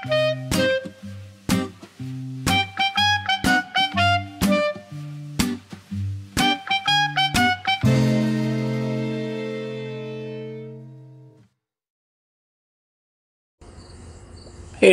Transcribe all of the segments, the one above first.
Hey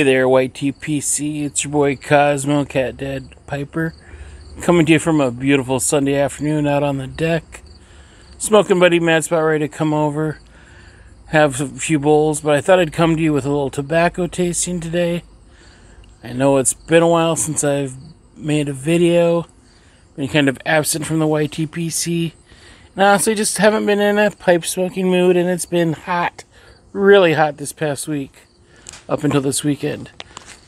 there, YTPC. It's your boy Cosmo, Cat Dad Piper, coming to you from a beautiful Sunday afternoon out on the deck. Smoking buddy Matt's about ready to come over, have a few bowls, but I thought I'd come to you with a little tobacco tasting today. I know it's been a while since I've made a video, been kind of absent from the YTPC, and honestly just haven't been in a pipe smoking mood, and it's been hot, really hot this past week. Up until this weekend.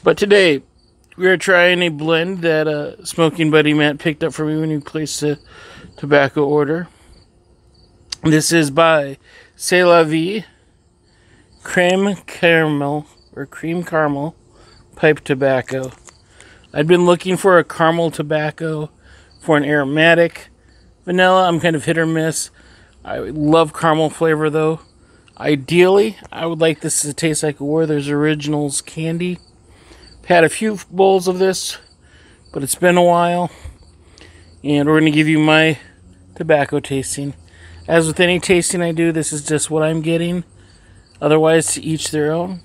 But today, we are trying a blend that smoking buddy Matt picked up for me when he placed a tobacco order. This is by Vie Creme Caramel, or Cream Caramel, pipe tobacco. I'd been looking for a caramel tobacco for an aromatic. Vanilla, I'm kind of hit or miss. I love caramel flavor though. Ideally, I would like this to taste like a Werther's Originals candy. Had a few bowls of this, but it's been a while. And we're going to give you my tobacco tasting. As with any tasting I do, this is just what I'm getting. Otherwise, to each their own.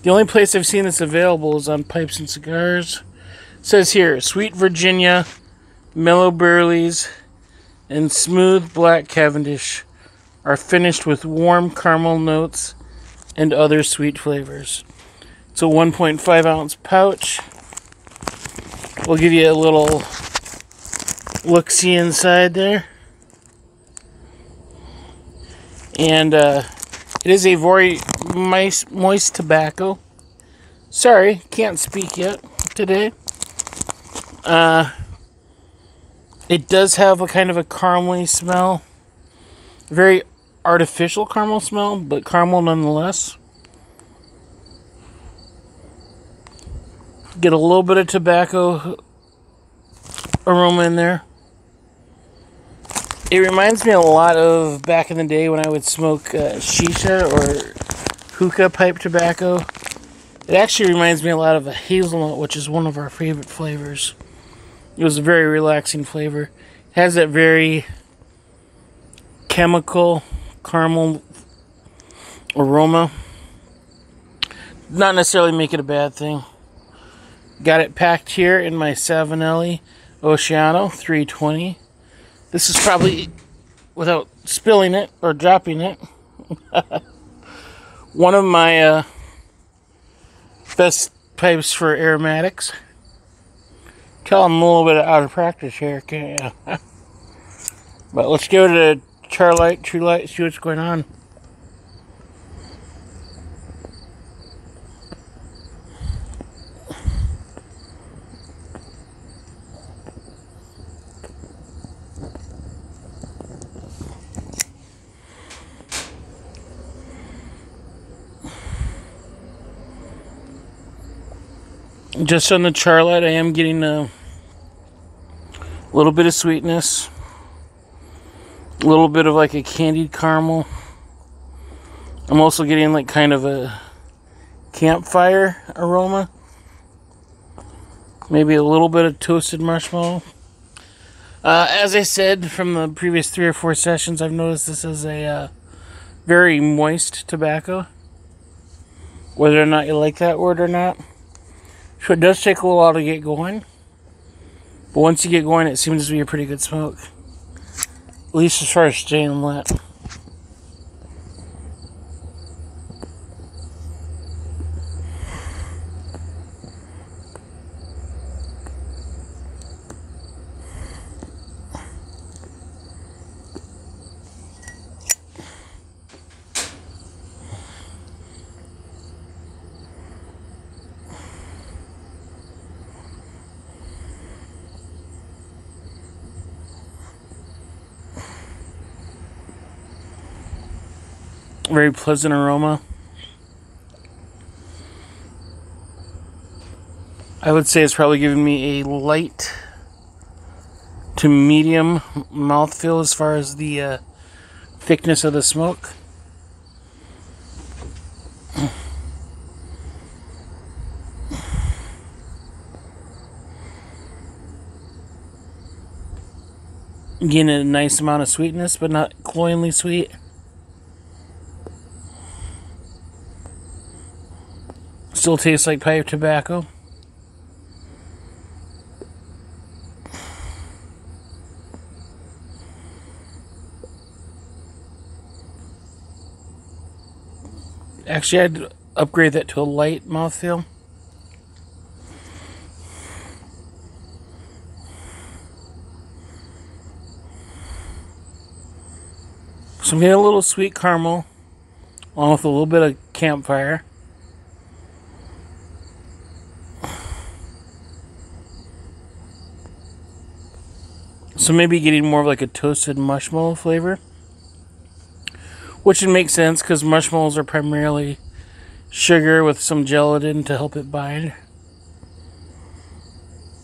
The only place I've seen this available is on Pipes and Cigars. It says here, Sweet Virginia, Mellow Burleys, and Smooth Black Cavendish are finished with warm caramel notes and other sweet flavors. It's a 1.5 ounce pouch. We'll give you a little look-see inside there. And it is a very moist tobacco. Sorry, can't speak yet today. It does have a kind of a caramely smell. Very artificial caramel smell, but caramel nonetheless. Get a little bit of tobacco aroma in there. It reminds me a lot of back in the day when I would smoke shisha or hookah pipe tobacco. It actually reminds me a lot of a hazelnut, which is one of our favorite flavors. It was a very relaxing flavor. It has that very chemical caramel aroma. Not necessarily make it a bad thing. Got it packed here in my Savinelli Oceano 320. This is probably, without spilling it or dropping it, one of my best pipes for aromatics. Tell I'm a little bit out of practice here, can't you? But let's go to Charlight, True Light, see what's going on. Just on the Charlight, I am getting a little bit of sweetness. A little bit of like a candied caramel. I'm also getting like kind of a campfire aroma. Maybe a little bit of toasted marshmallow. As I said from the previous 3 or 4 sessions, I've noticed this is a very moist tobacco. Whether or not you like that word or not. So it does take a little while to get going. But once you get going, it seems to be a pretty good smoke. At least as far as staying lit. Very pleasant aroma. I would say it's probably giving me a light to medium mouthfeel as far as the thickness of the smoke. Getting a nice amount of sweetness, but not cloyingly sweet. Still tastes like pipe tobacco. Actually, I'd upgrade that to a light mouthfeel. So I'm getting a little sweet caramel, along with a little bit of campfire. So maybe getting more of like a toasted marshmallow flavor. Which would make sense because marshmallows are primarily sugar with some gelatin to help it bind.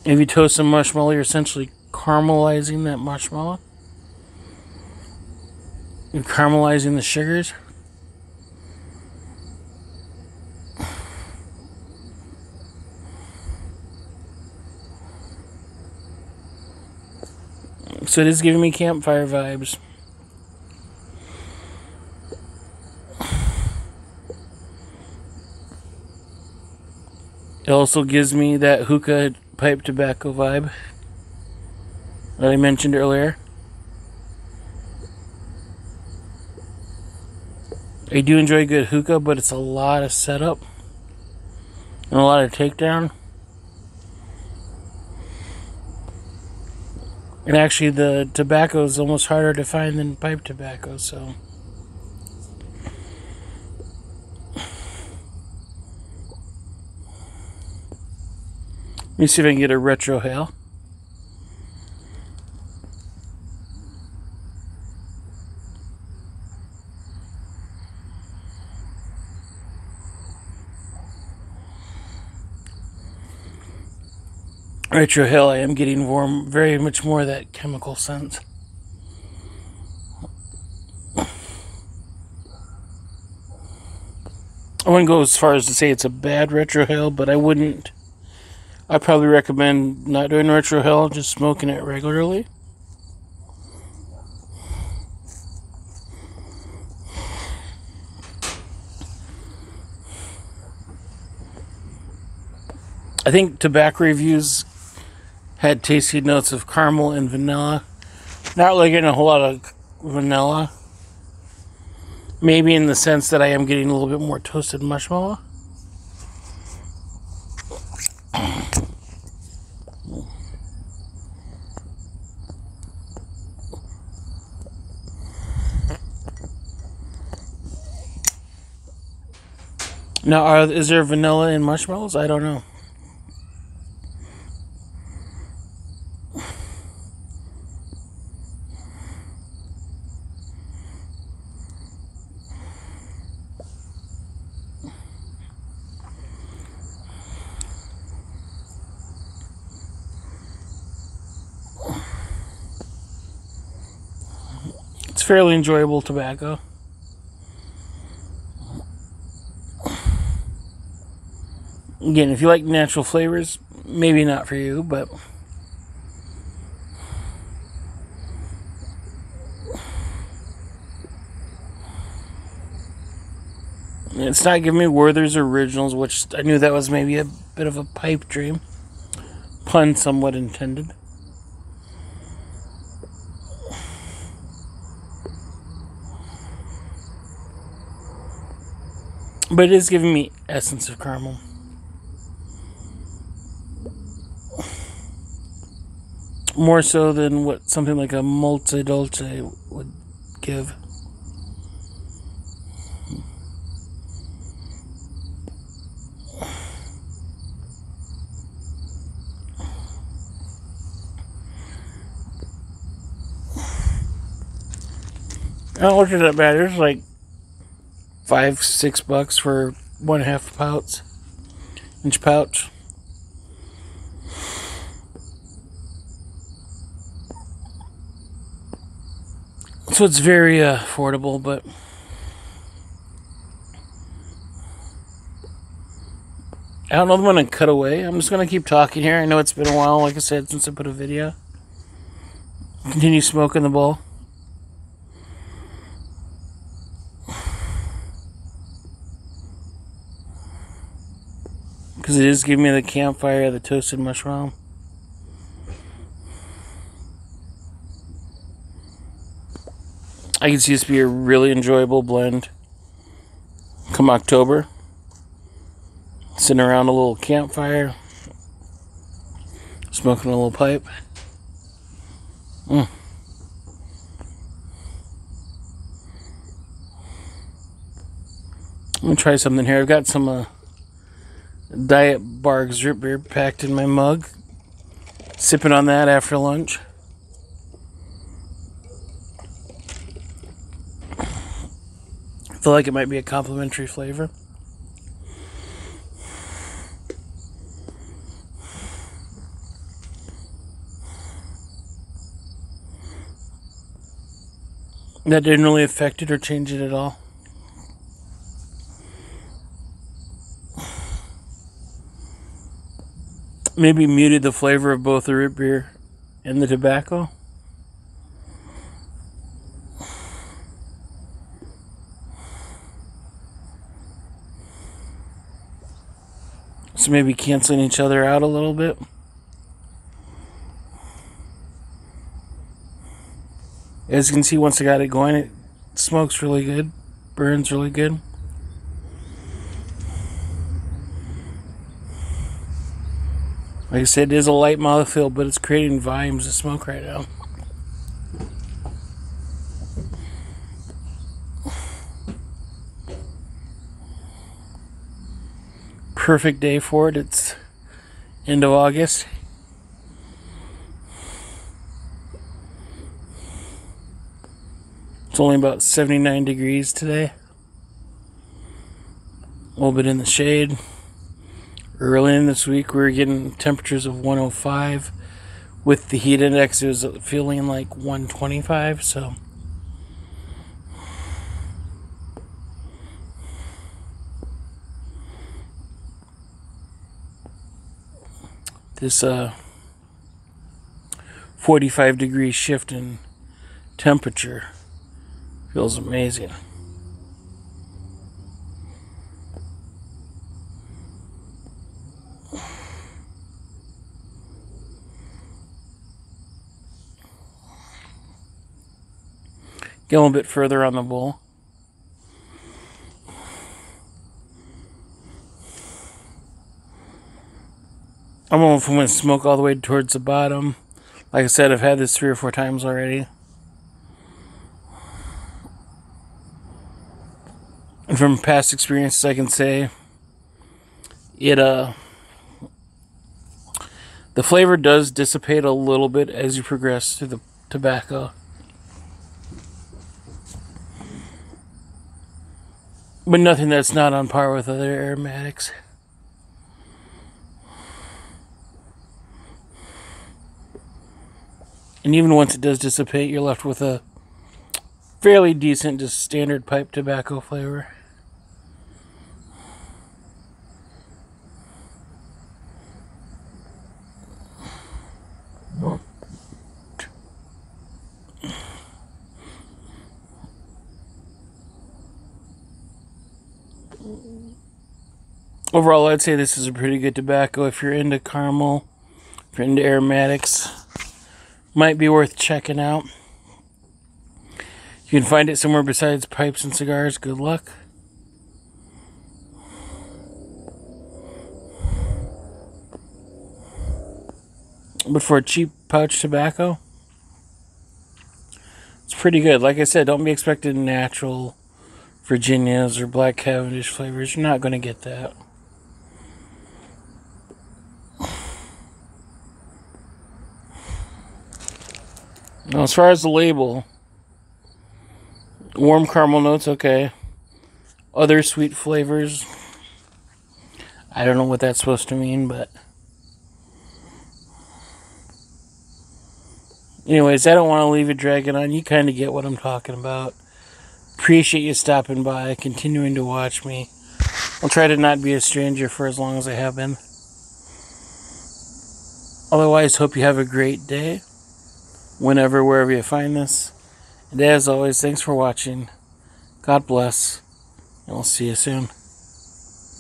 If you toast a marshmallow, you're essentially caramelizing that marshmallow. You're caramelizing the sugars. So it is giving me campfire vibes. It also gives me that hookah pipe tobacco vibe that I mentioned earlier. I do enjoy good hookah, but it's a lot of setup and a lot of takedown. And actually the tobacco is almost harder to find than pipe tobacco, so... Let me see if I can get a retro hail. Retro hail, I am getting very much more of that chemical scent. I wouldn't go as far as to say it's a bad retro hail, but I'd probably recommend not doing retro hail, just smoking it regularly. I think tobacco reviews had tasty notes of caramel and vanilla. Not really getting a whole lot of vanilla. Maybe in the sense that I am getting a little bit more toasted marshmallow. Now, is there vanilla in marshmallows? I don't know. It's fairly enjoyable tobacco. Again, if you like natural flavors, maybe not for you, but it's not giving me Werther's Originals, which I knew that was maybe a bit of a pipe dream. Pun somewhat intended. But it is giving me essence of caramel. More so than what something like a Multi Dolce would give. I don't look at that bad. There's like $5-6 for 1/2 inch pouch. So it's very affordable, but I don't know if I'm going to cut away. I'm just going to keep talking here. I know it's been a while, like I said, since I put a video. Continue smoking the bowl. Because it is giving me the campfire of the toasted mushroom. I can see this be a really enjoyable blend come October. Sitting around a little campfire, smoking a little pipe. I'm gonna try something here. I've got some Diet Barg's root beer packed in my mug. Sipping on that after lunch. I feel like it might be a complimentary flavor. That didn't really affect it or change it at all. Maybe muted the flavor of both the root beer and the tobacco. So maybe canceling each other out a little bit. As you can see, once I got it going, it smokes really good, burns really good. Like I said, it is a light mouthfeel, but it's creating volumes of smoke right now. Perfect day for it. It's end of August. It's only about 79 degrees today. A little bit in the shade. Early in this week, we were getting temperatures of 105. With the heat index, it was feeling like 125, so. This 45 degree shift in temperature feels amazing. Get a little bit further on the bowl. I don't know if I'm going to smoke all the way towards the bottom. Like I said, I've had this 3 or 4 times already. And from past experiences, I can say the flavor does dissipate a little bit as you progress through the tobacco. But nothing that's not on par with other aromatics. And even once it does dissipate, you're left with a fairly decent, just standard pipe tobacco flavor. Overall, I'd say this is a pretty good tobacco. If you're into caramel, if you're into aromatics, might be worth checking out. You can find it somewhere besides pipes and cigars. Good luck. But for a cheap pouch tobacco, it's pretty good. Like I said, don't be expecting natural Virginias or Black Cavendish flavors. You're not going to get that. Now, as far as the label, warm caramel notes, okay. Other sweet flavors, I don't know what that's supposed to mean, but anyways, I don't want to leave it dragging on. You kind of get what I'm talking about. Appreciate you stopping by, continuing to watch me. I'll try to not be a stranger for as long as I have been. Otherwise, hope you have a great day. whenever, wherever you find this. And as always, thanks for watching. God bless, and we'll see you soon.